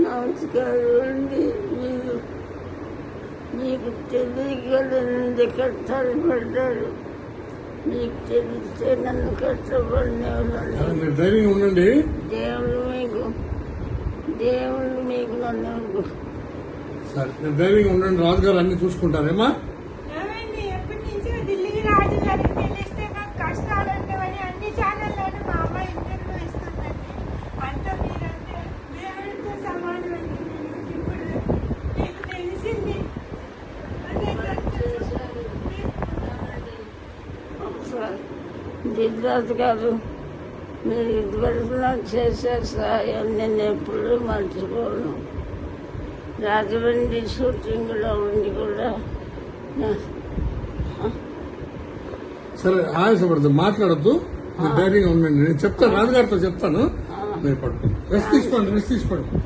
నమస్కారం అండి. మీకు తెలియగలండి కష్టాలు పడ్డారు. మీకు తెలిస్తే నన్ను కష్టపడిన ధైర్యంగా ఉండండి. దేవుళ్ళు మీకు నన్ను సరే నేను ధైర్యంగా ఉండండి. రాజుగారు అన్ని చూసుకుంటారేమా? ఎప్పటి నుంచో ఢిల్లీ రాజుగారికి తెలిస్తే నాకు కష్టాలు ఉండవని అన్ని ఛానల్లోనూ మా అమ్మ ఇంటర్వ్యూ ఇస్తుందండి. అంత మీరంటే దేవుడితో సమానం అండి. ఇప్పుడు మీకు తెలిసింది. దిద్రాజు గారు, మీరు ఇదివరకు నాకు చేసే సహాయం నేను ఎప్పుడూ మర్చిపోను. రాజమండ్రి షూటింగ్లో ఉండి కూడా సరే ఆయాసపడద్దు, మాట్లాడద్దు, ధైర్యంగా ఉండండి. నేను చెప్తాను, రాజుగారితో చెప్తాను. మీరు పడుకోండి, రెస్ట్ తీసుకోండి.